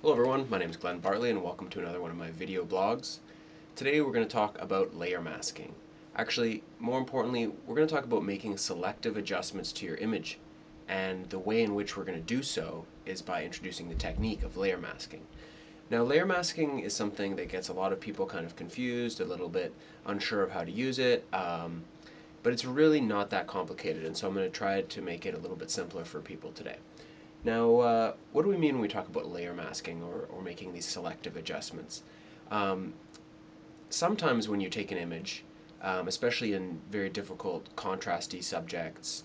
Hello everyone, my name is Glenn Bartley and welcome to another one of my video blogs. Today we're going to talk about layer masking. Actually, more importantly, we're going to talk about making selective adjustments to your image. And the way in which we're going to do so is by introducing the technique of layer masking. Now, layer masking is something that gets a lot of people kind of confused, a little bit unsure of how to use it, but it's really not that complicated, and so I'm going to try to make it a little bit simpler for people today. Now, what do we mean when we talk about layer masking or making these selective adjustments? Um, Sometimes when you take an image, especially in very difficult contrasty subjects,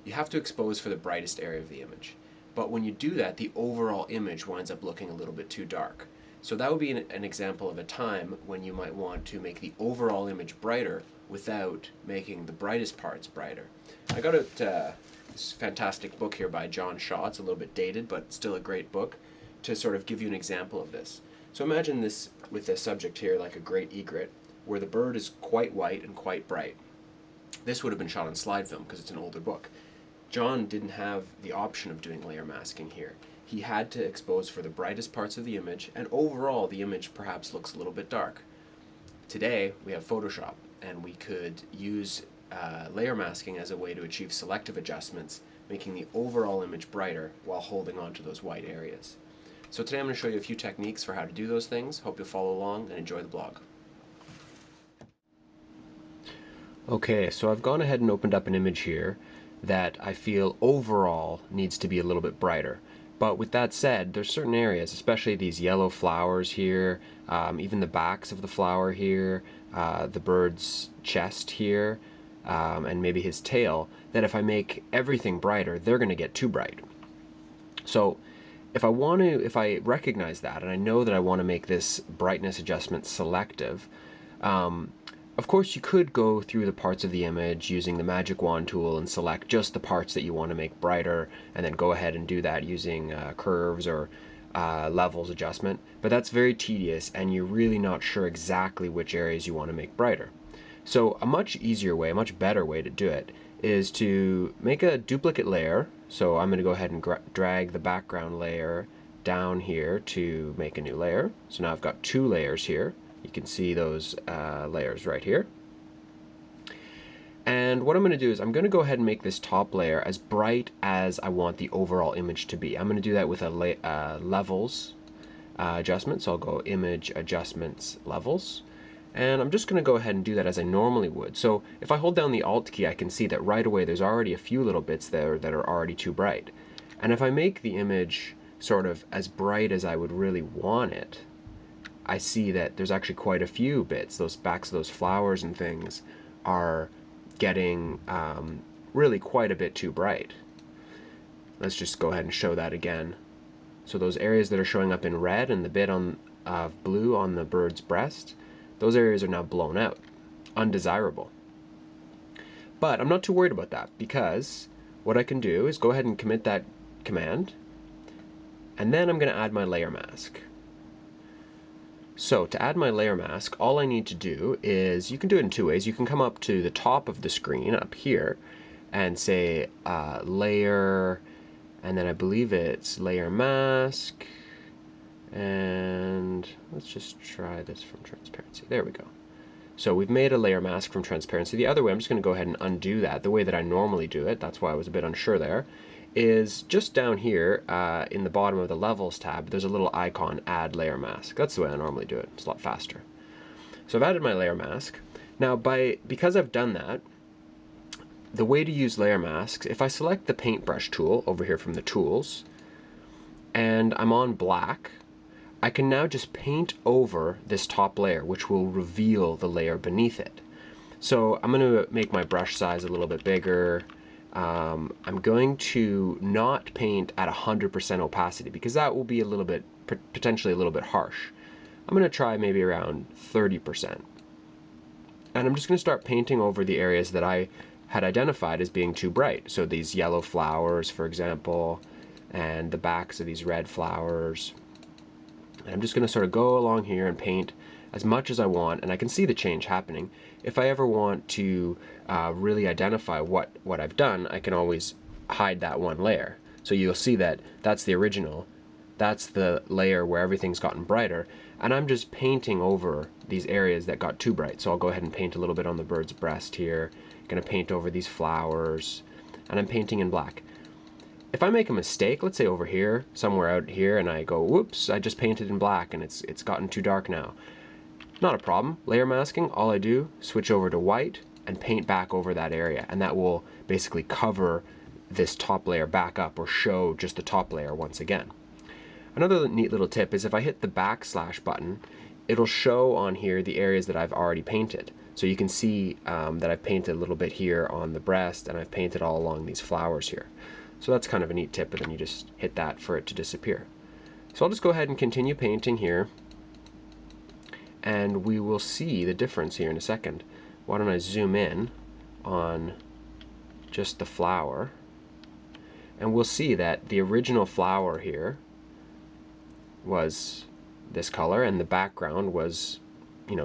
you have to expose for the brightest area of the image. But when you do that, the overall image winds up looking a little bit too dark. So that would be an example of a time when you might want to make the overall image brighter without making the brightest parts brighter. I got this fantastic book here by John Shaw. It's a little bit dated, but still a great book to sort of give you an example of this. So imagine this with the subject here like a great egret, where the bird is quite white and quite bright. This would have been shot on slide film because it's an older book. John didn't have the option of doing layer masking here. He had to expose for the brightest parts of the image, and overall the image perhaps looks a little bit dark. Today we have Photoshop, and we could use layer masking as a way to achieve selective adjustments, making the overall image brighter while holding on to those white areas. So today I'm going to show you a few techniques for how to do those things. Hope you'll follow along and enjoy the blog. Okay, so I've gone ahead and opened up an image here that I feel overall needs to be a little bit brighter. But with that said, there's certain areas, especially these yellow flowers here, even the backs of the flower here, the bird's chest here, and maybe his tail, that if I make everything brighter, they're going to get too bright. So if I recognize that and I know that I want to make this brightness adjustment selective, of course you could go through the parts of the image using the magic wand tool and select just the parts that you want to make brighter, and then go ahead and do that using curves or levels adjustment. But that's very tedious, and you're really not sure exactly which areas you want to make brighter. So a much easier way, a much better way to do it is to make a duplicate layer. So I'm going to go ahead and drag the background layer down here to make a new layer. So now I've got two layers here. You can see those layers right here. And what I'm going to do is I'm going to go ahead and make this top layer as bright as I want the overall image to be. I'm going to do that with a levels adjustment. So I'll go image adjustments levels. And I'm just going to go ahead and do that as I normally would. So if I hold down the Alt key, I can see that right away there's already a few little bits there that are already too bright. And if I make the image sort of as bright as I would really want it, I see that there's actually quite a few bits. Those backs of those flowers and things are getting really quite a bit too bright. Let's just go ahead and show that again. So those areas that are showing up in red and the bit of blue on the bird's breast, those areas are now blown out, undesirable. But I'm not too worried about that, because what I can do is go ahead and commit that command, and then I'm going to add my layer mask. So to add my layer mask, all I need to do is, you can do it in two ways. You can come up to the top of the screen up here and say layer, and then I believe it's layer mask. And let's just try this from transparency. There we go. So we've made a layer mask from transparency. The other way, I'm just going to go ahead and undo that. The way that I normally do it, that's why I was a bit unsure there, is just down here in the bottom of the levels tab, there's a little icon, add layer mask. That's the way I normally do it. It's a lot faster. So I've added my layer mask. Now because I've done that, the way to use layer masks, if I select the paintbrush tool over here from the tools, and I'm on black, I can now just paint over this top layer, which will reveal the layer beneath it. So I'm going to make my brush size a little bit bigger. I'm going to not paint at 100% opacity, because that will be a little bit, potentially a little bit harsh. I'm going to try maybe around 30%. And I'm just going to start painting over the areas that I had identified as being too bright. So these yellow flowers, for example, and the backs of these red flowers. And I'm just going to sort of go along here and paint as much as I want, and I can see the change happening. If I ever want to really identify what I've done, I can always hide that one layer. So you'll see that that's the original, that's the layer where everything's gotten brighter, and I'm just painting over these areas that got too bright. So I'll go ahead and paint a little bit on the bird's breast here, gonna paint over these flowers, and I'm painting in black. If I make a mistake, let's say over here, somewhere out here, and I go, whoops, I just painted in black and it's gotten too dark now. Not a problem. Layer masking, all I do, switch over to white and paint back over that area, and that will basically cover this top layer back up or show just the top layer once again. Another neat little tip is if I hit the backslash button, it'll show on here the areas that I've already painted. So you can see that I've painted a little bit here on the breast, and I've painted all along these flowers here. So that's kind of a neat tip, and then you just hit that for it to disappear. So I'll just go ahead and continue painting here, and we will see the difference here in a second. Why don't I zoom in on just the flower, and we'll see that the original flower here was this color and the background was,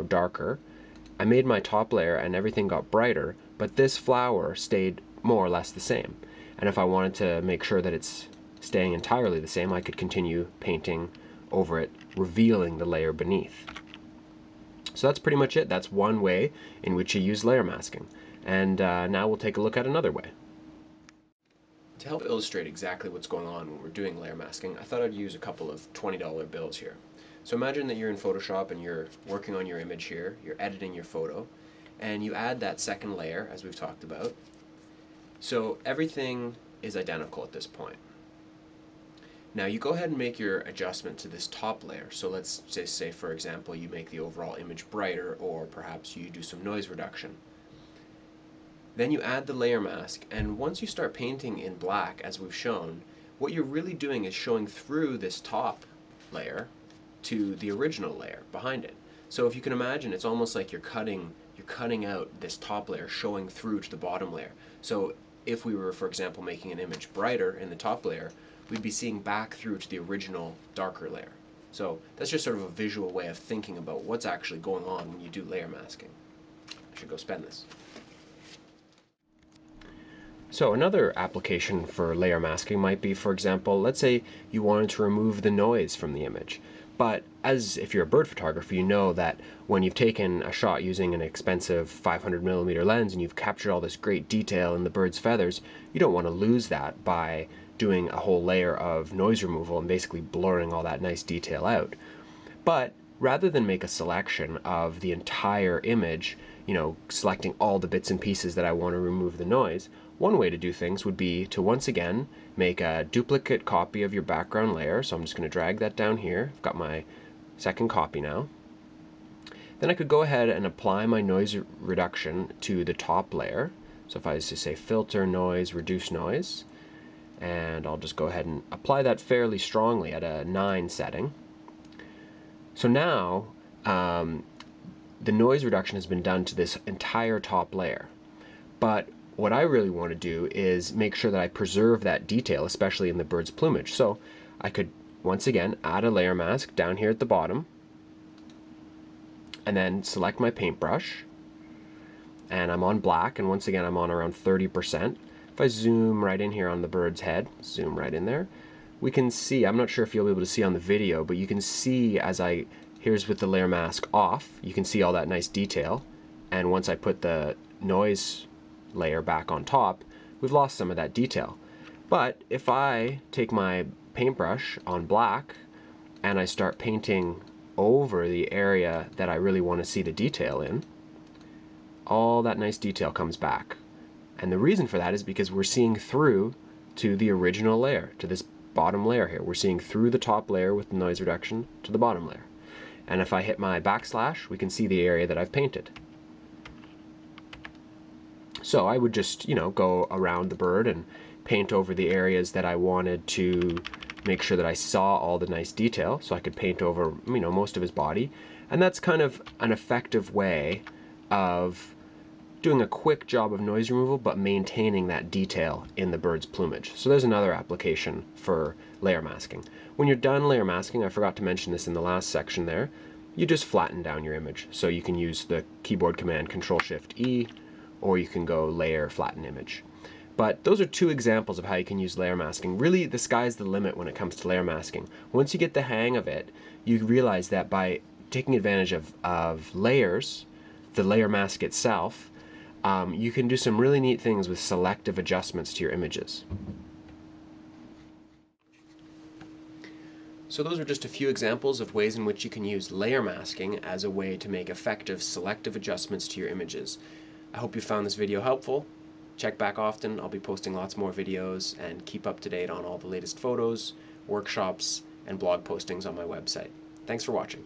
darker. I made my top layer and everything got brighter, but this flower stayed more or less the same. And if I wanted to make sure that it's staying entirely the same, I could continue painting over it, revealing the layer beneath. So that's pretty much it. That's one way in which you use layer masking. And now we'll take a look at another way. To help illustrate exactly what's going on when we're doing layer masking, I thought I'd use a couple of $20 bills here. So imagine that you're in Photoshop and you're working on your image here, you're editing your photo, and you add that second layer, as we've talked about. So everything is identical at this point. Now you go ahead and make your adjustment to this top layer. So let's just say, for example, you make the overall image brighter, or perhaps you do some noise reduction. Then you add the layer mask, and once you start painting in black, as we've shown, what you're really doing is showing through this top layer to the original layer behind it. So if you can imagine, it's almost like you're cutting out this top layer, showing through to the bottom layer. So if we were, for example, making an image brighter in the top layer, we'd be seeing back through to the original darker layer. So that's just sort of a visual way of thinking about what's actually going on when you do layer masking. I should go spend this. So another application for layer masking might be, for example, let's say you wanted to remove the noise from the image. But if you're a bird photographer, you know that when you've taken a shot using an expensive 500mm lens and you've captured all this great detail in the bird's feathers, you don't want to lose that by doing a whole layer of noise removal and basically blurring all that nice detail out. But rather than make a selection of the entire image, selecting all the bits and pieces that I want to remove the noise, one way to do things would be to once again make a duplicate copy of your background layer. So I'm just going to drag that down here. I've got my second copy now. Then I could go ahead and apply my noise reduction to the top layer. So if I was to say filter noise, reduce noise, and I'll just go ahead and apply that fairly strongly at a 9 setting. So now the noise reduction has been done to this entire top layer. But what I really want to do is make sure that I preserve that detail, especially in the bird's plumage. So I could, once again, add a layer mask down here at the bottom, and then select my paintbrush, and I'm on black, and once again I'm on around 30%. If I zoom right in here on the bird's head, zoom right in there, we can see, I'm not sure if you'll be able to see on the video, but you can see here's with the layer mask off, you can see all that nice detail, and once I put the noise layer back on top, we've lost some of that detail. But if I take my paintbrush on black and I start painting over the area that I really want to see the detail in, all that nice detail comes back. And the reason for that is because we're seeing through to the original layer, to this bottom layer here. We're seeing through the top layer with the noise reduction to the bottom layer. And if I hit my backslash, we can see the area that I've painted. So I would just, go around the bird and paint over the areas that I wanted to make sure that I saw all the nice detail. So I could paint over, most of his body. And that's kind of an effective way of doing a quick job of noise removal, but maintaining that detail in the bird's plumage. So there's another application for layer masking. When you're done layer masking, I forgot to mention this in the last section there, you just flatten down your image. So you can use the keyboard command Control-Shift-E, or you can go layer flatten image. But those are two examples of how you can use layer masking. Really, the sky's the limit when it comes to layer masking. Once you get the hang of it, you realize that by taking advantage of layers, the layer mask itself, you can do some really neat things with selective adjustments to your images. So those are just a few examples of ways in which you can use layer masking as a way to make effective selective adjustments to your images. I hope you found this video helpful. Check back often. I'll be posting lots more videos, and keep up to date on all the latest photos, workshops, and blog postings on my website. Thanks for watching.